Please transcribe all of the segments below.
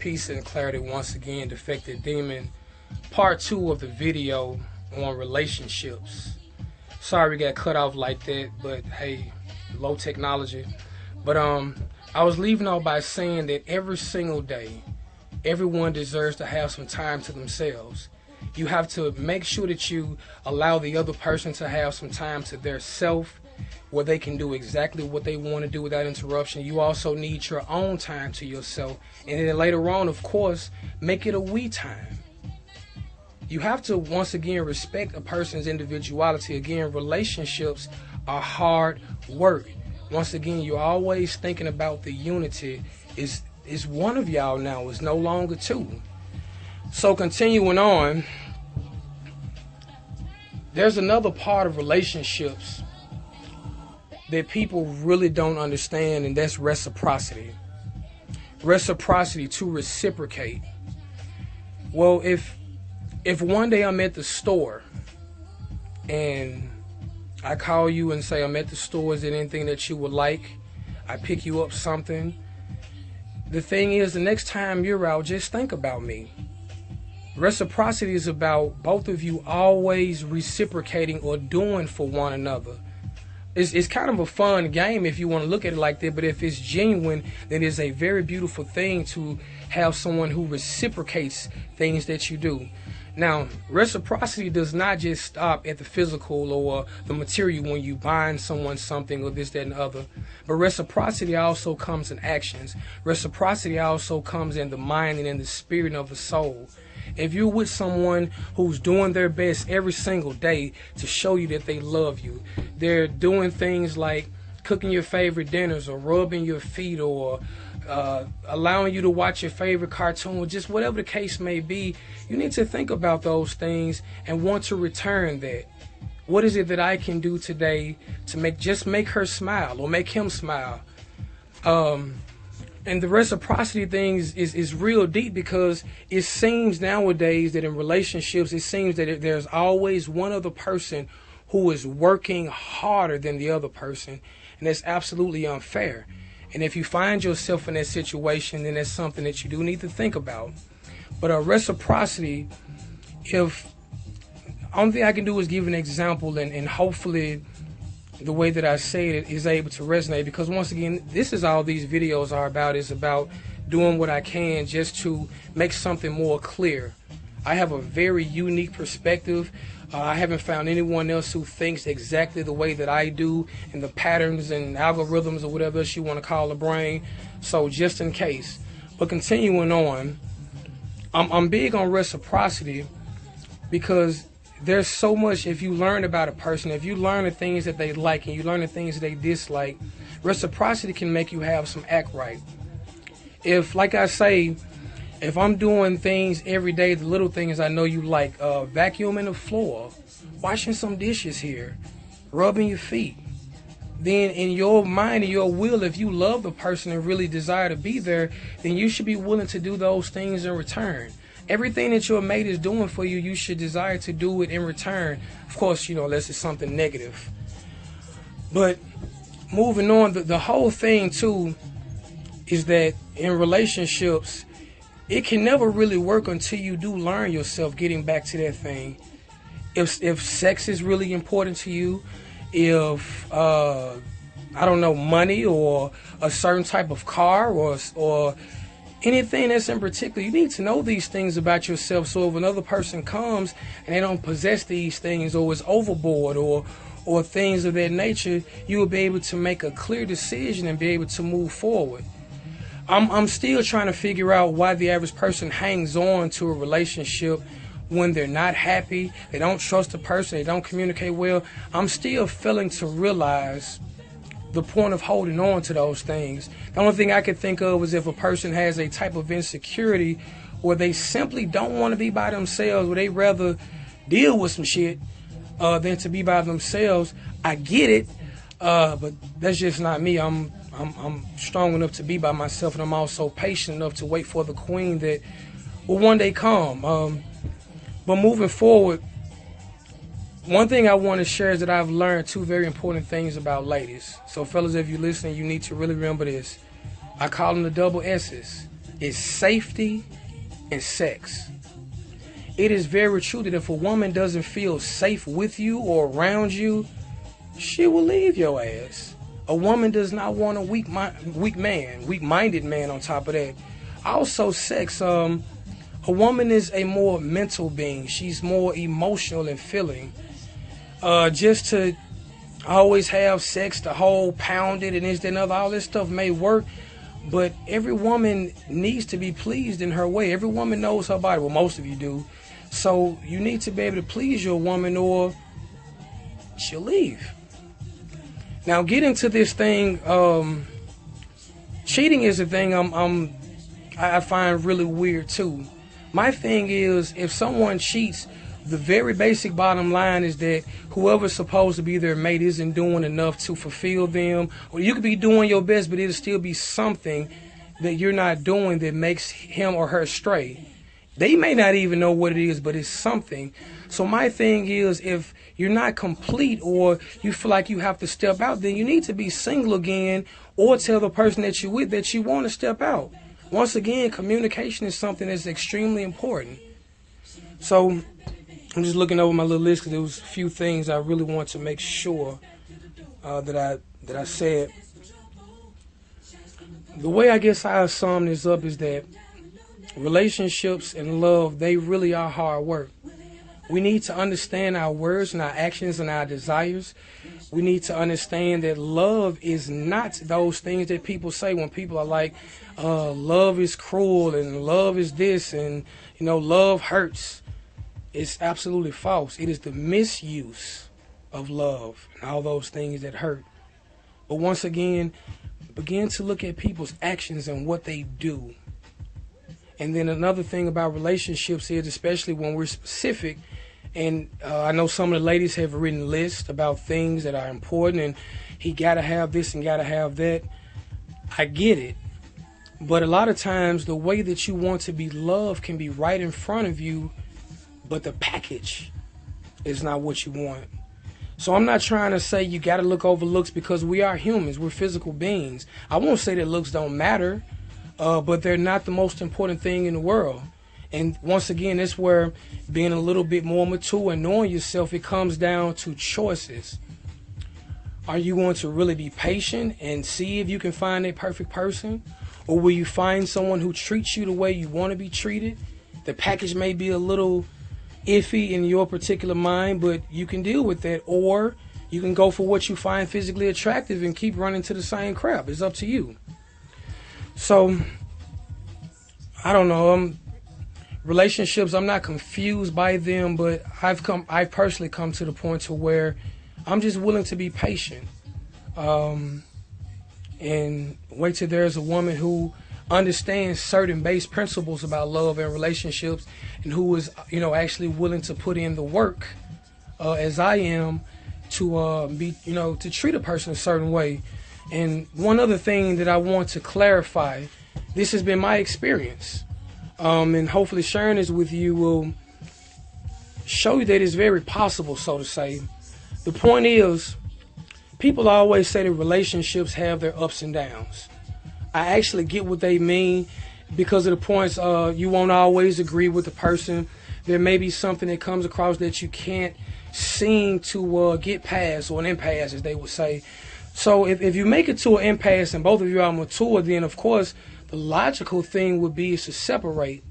Peace and clarity once again, Defected Demon. Part 2 of the video on relationships. Sorry we got cut off like that, but hey, low technology. But I was leaving off by saying that every single day, everyone deserves to have some time to themselves. You have to make sure that you allow the other person to have some time to their self, where they can do exactly what they want to do without interruption. You also need your own time to yourself. And then later on, of course, make it a we time. You have to, once again, respect a person's individuality. Again, relationships are hard work. Once again, you're always thinking about the unity. Is one of y'all now, is no longer two. So continuing on, there's another part of relationships that people really don't understand, and that's reciprocity. Reciprocity, to reciprocate. Well, if one day I'm at the store and I call you and say I'm at the store, is there anything that you would like? I pick you up something. The thing is, the next time you're out, just think about me. Reciprocity is about both of you always reciprocating or doing for one another. It's kind of a fun game if you want to look at it like that, but if it's genuine, then it's a very beautiful thing to have someone who reciprocates things that you do. Now, reciprocity does not just stop at the physical or the material when you bind someone something or this, that, and the other, but reciprocity also comes in actions. Reciprocity also comes in the mind and in the spirit of the soul. If you're with someone who's doing their best every single day to show you that they love you, they're doing things like cooking your favorite dinners or rubbing your feet or allowing you to watch your favorite cartoon, or just whatever the case may be, you need to think about those things and want to return that. What is it that I can do today to make her smile or make him smile? And the reciprocity thing is real deep, because it seems nowadays that in relationships, it seems that there's always one other person who is working harder than the other person, and that's absolutely unfair. And if you find yourself in that situation, then that's something that you do need to think about. But reciprocity, only thing I can do is give an example, and hopefully the way that I say it is able to resonate, because once again, this is all these videos are about, is about doing what I can just to make something more clear. I have a very unique perspective. I haven't found anyone else who thinks exactly the way that I do, and the patterns and algorithms or whatever else you want to call the brain. So just in case. But continuing on, I'm big on reciprocity, because there's so much, if you learn about a person, if you learn the things that they like and you learn the things that they dislike, reciprocity can make you have some act right. If, like I say, if I'm doing things every day, the little things I know you like, vacuuming the floor, washing some dishes here, rubbing your feet, then in your mind and your will, if you love the person and really desire to be there, then you should be willing to do those things in return. Everything that your mate is doing for you, you should desire to do it in return. Of course, unless it's something negative. But moving on, the whole thing too is that in relationships, it can never really work until you do learn yourself, getting back to that thing. If sex is really important to you, if I don't know, money or a certain type of car or anything that's in particular, you need to know these things about yourself, so if another person comes and they don't possess these things, or is overboard or things of that nature, you will be able to make a clear decision and be able to move forward. I'm still trying to figure out why the average person hangs on to a relationship when they're not happy, they don't trust the person, they don't communicate well. I'm still failing to realize the point of holding on to those things. The only thing I could think of is if a person has a type of insecurity where they simply don't want to be by themselves, where they rather deal with some shit than to be by themselves. I get it, but that's just not me. I'm strong enough to be by myself, and I'm also patient enough to wait for the queen that will one day come. But moving forward, one thing I want to share is that I've learned two very important things about ladies. So fellas, if you're listening, you need to really remember this. I call them the double S's. is safety and sex. It is very true that if a woman doesn't feel safe with you or around you, she will leave your ass. A woman does not want a weak-minded man on top of that. Also, sex, a woman is a more mental being. She's more emotional and feeling. Just to always have sex, the whole pounded and this, that, and other, all this stuff may work, but every woman needs to be pleased in her way. Every woman knows her body. Well, most of you do. So you need to be able to please your woman or she'll leave. Now, getting to this thing, cheating is a thing I find really weird too. My thing is, if someone cheats, the very basic bottom line is that whoever's supposed to be their mate isn't doing enough to fulfill them. Or you could be doing your best, but it'll still be something that you're not doing that makes him or her stray. They may not even know what it is, but it's something. So my thing is, if you're not complete or you feel like you have to step out, then you need to be single again or tell the person that you're with that you want to step out. Once again, communication is something that's extremely important. So I'm just looking over my little list because there was a few things I really want to make sure that I said. The way I guess I sum this up is that relationships and love, they really are hard work. We need to understand our words and our actions and our desires. We need to understand that love is not those things that people say when people are like, love is cruel and love is this and, love hurts. It's absolutely false. It is the misuse of love and all those things that hurt. But once again, begin to look at people's actions and what they do. And then another thing about relationships is, especially when we're specific, and I know some of the ladies have written lists about things that are important and he got to have this and got to have that. I get it. But a lot of times the way that you want to be loved can be right in front of you, but the package is not what you want. So I'm not trying to say you got to look over looks because we are humans. We're physical beings. I won't say that looks don't matter. But they're not the most important thing in the world. And once again, that's where being a little bit more mature and knowing yourself, it comes down to choices. Are you going to really be patient and see if you can find a perfect person? Or will you find someone who treats you the way you want to be treated? The package may be a little iffy in your particular mind, but you can deal with that. Or you can go for what you find physically attractive and keep running to the same crap. It's up to you. So, I don't know, relationships, I'm not confused by them, but I've personally come to the point to where I'm just willing to be patient and wait till there's a woman who understands certain base principles about love and relationships and who is, actually willing to put in the work as I am to be, to treat a person a certain way. And one other thing that I want to clarify, this has been my experience, and hopefully sharing this with you will show you that it's very possible, so to say. The point is, people always say that relationships have their ups and downs. I actually get what they mean because of the points you won't always agree with the person. There may be something that comes across that you can't seem to get past, or an impasse, as they would say. So if you make it to an impasse and both of you are mature, then of course the logical thing would be is to separate.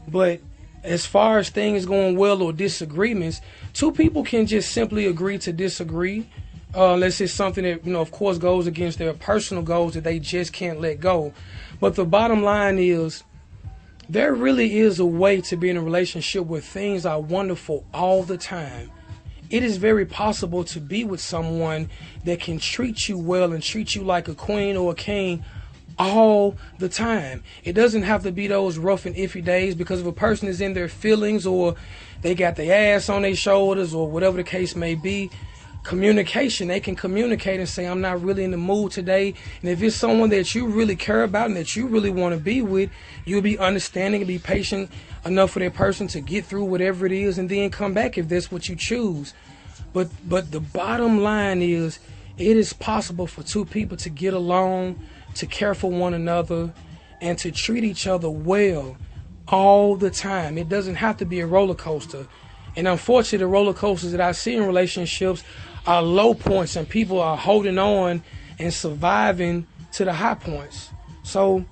But as far as things going well or disagreements, two people can just simply agree to disagree. Unless it's something that, of course goes against their personal goals that they just can't let go. But the bottom line is, there really is a way to be in a relationship where things are wonderful all the time. It is very possible to be with someone that can treat you well and treat you like a queen or a king all the time. It doesn't have to be those rough and iffy days, because if a person is in their feelings or they got their ass on their shoulders or whatever the case may be, communication, they can communicate and say, I'm not really in the mood today. And if it's someone that you really care about and that you really want to be with, you'll be understanding and be patient enough for that person to get through whatever it is and then come back if that's what you choose. But the bottom line is, it is possible for two people to get along, to care for one another, and to treat each other well all the time. It doesn't have to be a roller coaster. And unfortunately, the roller coasters that I see in relationships are low points, and people are holding on and surviving to the high points. So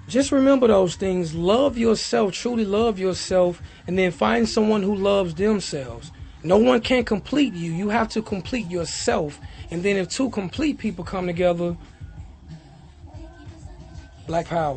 just remember those things. Love yourself, truly love yourself, and then find someone who loves themselves. No one can complete you. You have to complete yourself. And then if two complete people come together, Black Power.